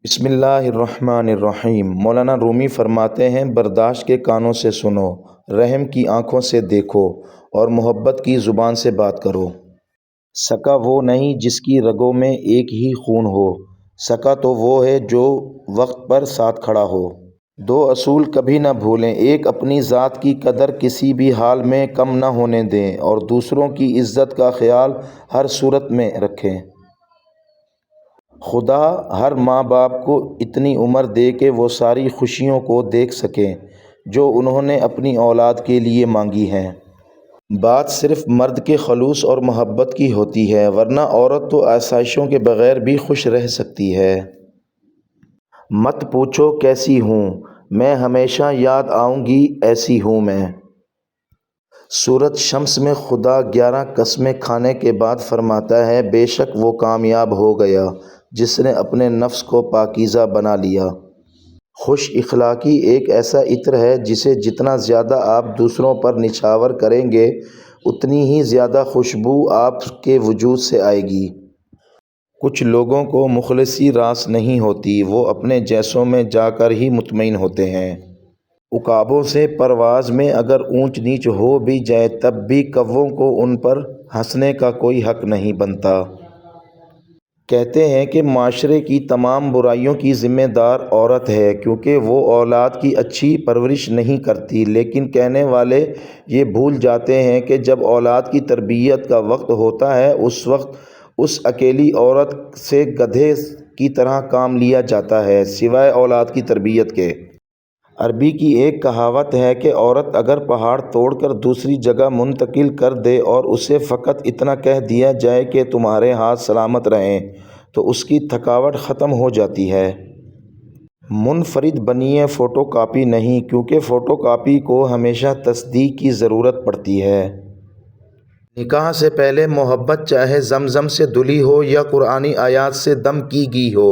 بسم اللہ الرحمن الرحیم۔ مولانا رومی فرماتے ہیں، برداشت کے کانوں سے سنو، رحم کی آنکھوں سے دیکھو اور محبت کی زبان سے بات کرو۔ سکا وہ نہیں جس کی رگوں میں ایک ہی خون ہو، سکا تو وہ ہے جو وقت پر ساتھ کھڑا ہو۔ دو اصول کبھی نہ بھولیں، ایک اپنی ذات کی قدر کسی بھی حال میں کم نہ ہونے دیں اور دوسروں کی عزت کا خیال ہر صورت میں رکھیں۔ خدا ہر ماں باپ کو اتنی عمر دے کہ وہ ساری خوشیوں کو دیکھ سکیں جو انہوں نے اپنی اولاد کے لیے مانگی ہیں۔ بات صرف مرد کے خلوص اور محبت کی ہوتی ہے، ورنہ عورت تو آسائشوں کے بغیر بھی خوش رہ سکتی ہے۔ مت پوچھو کیسی ہوں میں، ہمیشہ یاد آؤں گی ایسی ہوں میں۔ سورۃ شمس میں خدا 11 قسمیں کھانے کے بعد فرماتا ہے، بے شک وہ کامیاب ہو گیا جس نے اپنے نفس کو پاکیزہ بنا لیا۔ خوش اخلاقی ایک ایسا عطر ہے جسے جتنا زیادہ آپ دوسروں پر نچھاور کریں گے اتنی ہی زیادہ خوشبو آپ کے وجود سے آئے گی۔ کچھ لوگوں کو مخلصی راس نہیں ہوتی، وہ اپنے جیسوں میں جا کر ہی مطمئن ہوتے ہیں۔ عقابوں سے پرواز میں اگر اونچ نیچ ہو بھی جائے تب بھی کووں کو ان پر ہنسنے کا کوئی حق نہیں بنتا۔ کہتے ہیں کہ معاشرے کی تمام برائیوں کی ذمہ دار عورت ہے کیونکہ وہ اولاد کی اچھی پرورش نہیں کرتی، لیکن کہنے والے یہ بھول جاتے ہیں کہ جب اولاد کی تربیت کا وقت ہوتا ہے اس وقت اس اکیلی عورت سے گدھے کی طرح کام لیا جاتا ہے سوائے اولاد کی تربیت کے۔ عربی کی ایک کہاوت ہے کہ عورت اگر پہاڑ توڑ کر دوسری جگہ منتقل کر دے اور اسے فقط اتنا کہہ دیا جائے کہ تمہارے ہاتھ سلامت رہیں تو اس کی تھکاوٹ ختم ہو جاتی ہے۔ منفرد بنیے، فوٹو کاپی نہیں، کیونکہ فوٹو کاپی کو ہمیشہ تصدیق کی ضرورت پڑتی ہے۔ نکاح سے پہلے محبت چاہے زمزم سے دھلی ہو یا قرآنی آیات سے دم کی گئی ہو،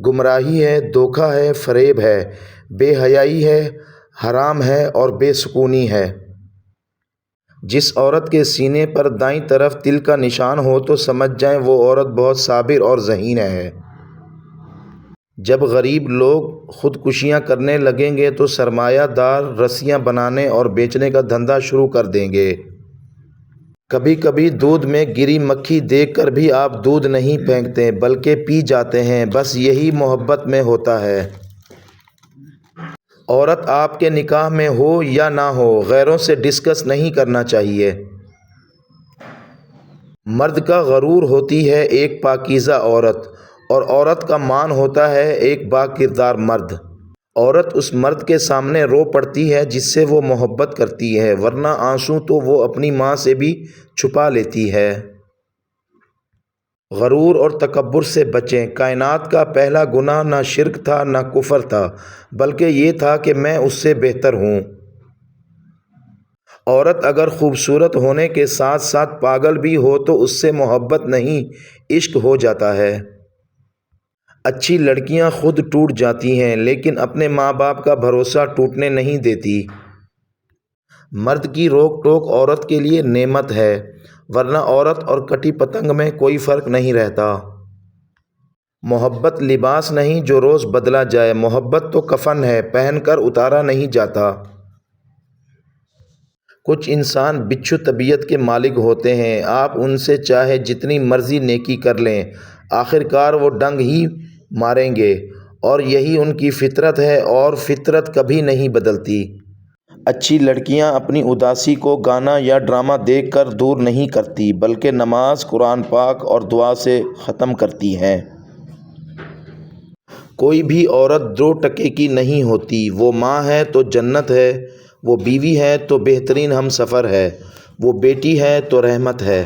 گمراہی ہے، دھوکہ ہے، فریب ہے، بے حیائی ہے، حرام ہے اور بے سکونی ہے۔ جس عورت کے سینے پر دائیں طرف تل کا نشان ہو تو سمجھ جائیں وہ عورت بہت صابر اور ذہین ہے۔ جب غریب لوگ خودکشیاں کرنے لگیں گے تو سرمایہ دار رسیاں بنانے اور بیچنے کا دھندا شروع کر دیں گے۔ کبھی کبھی دودھ میں گری مکھی دیکھ کر بھی آپ دودھ نہیں پھینکتے بلکہ پی جاتے ہیں، بس یہی محبت میں ہوتا ہے۔ عورت آپ کے نکاح میں ہو یا نہ ہو، غیروں سے ڈسکس نہیں کرنا چاہیے۔ مرد کا غرور ہوتی ہے ایک پاکیزہ عورت، اور عورت کا مان ہوتا ہے ایک با کردار مرد۔ عورت اس مرد کے سامنے رو پڑتی ہے جس سے وہ محبت کرتی ہے، ورنہ آنسو تو وہ اپنی ماں سے بھی چھپا لیتی ہے۔ غرور اور تکبر سے بچیں۔ کائنات کا پہلا گناہ نہ شرک تھا نہ کفر تھا، بلکہ یہ تھا کہ میں اس سے بہتر ہوں۔ عورت اگر خوبصورت ہونے کے ساتھ ساتھ پاگل بھی ہو تو اس سے محبت نہیں، عشق ہو جاتا ہے۔ اچھی لڑکیاں خود ٹوٹ جاتی ہیں لیکن اپنے ماں باپ کا بھروسہ ٹوٹنے نہیں دیتی۔ مرد کی روک ٹوک عورت کے لیے نعمت ہے، ورنہ عورت اور کٹی پتنگ میں کوئی فرق نہیں رہتا۔ محبت لباس نہیں جو روز بدلا جائے، محبت تو کفن ہے، پہن کر اتارا نہیں جاتا۔ کچھ انسان بچھو طبیعت کے مالک ہوتے ہیں، آپ ان سے چاہے جتنی مرضی نیکی کر لیں آخرکار وہ ڈنگ ہی ماریں گے، اور یہی ان کی فطرت ہے اور فطرت کبھی نہیں بدلتی۔ اچھی لڑکیاں اپنی اداسی کو گانا یا ڈرامہ دیکھ کر دور نہیں کرتی بلکہ نماز، قرآن پاک اور دعا سے ختم کرتی ہیں۔ کوئی بھی عورت 2 ٹکے کی نہیں ہوتی، وہ ماں ہے تو جنت ہے، وہ بیوی ہے تو بہترین ہمسفر ہے، وہ بیٹی ہے تو رحمت ہے۔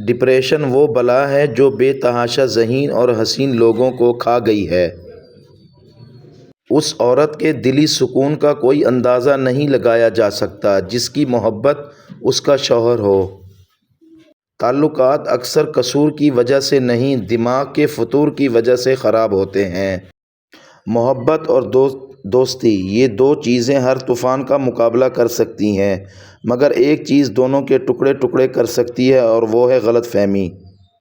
ڈپریشن وہ بلا ہے جو بے تحاشا ذہین اور حسین لوگوں کو کھا گئی ہے۔ اس عورت کے دلی سکون کا کوئی اندازہ نہیں لگایا جا سکتا جس کی محبت اس کا شوہر ہو۔ تعلقات اکثر قصور کی وجہ سے نہیں، دماغ کے فتور کی وجہ سے خراب ہوتے ہیں۔ محبت اور دوستی، یہ 2 چیزیں ہر طوفان کا مقابلہ کر سکتی ہیں، مگر ایک چیز دونوں کے ٹکڑے ٹکڑے کر سکتی ہے اور وہ ہے غلط فہمی۔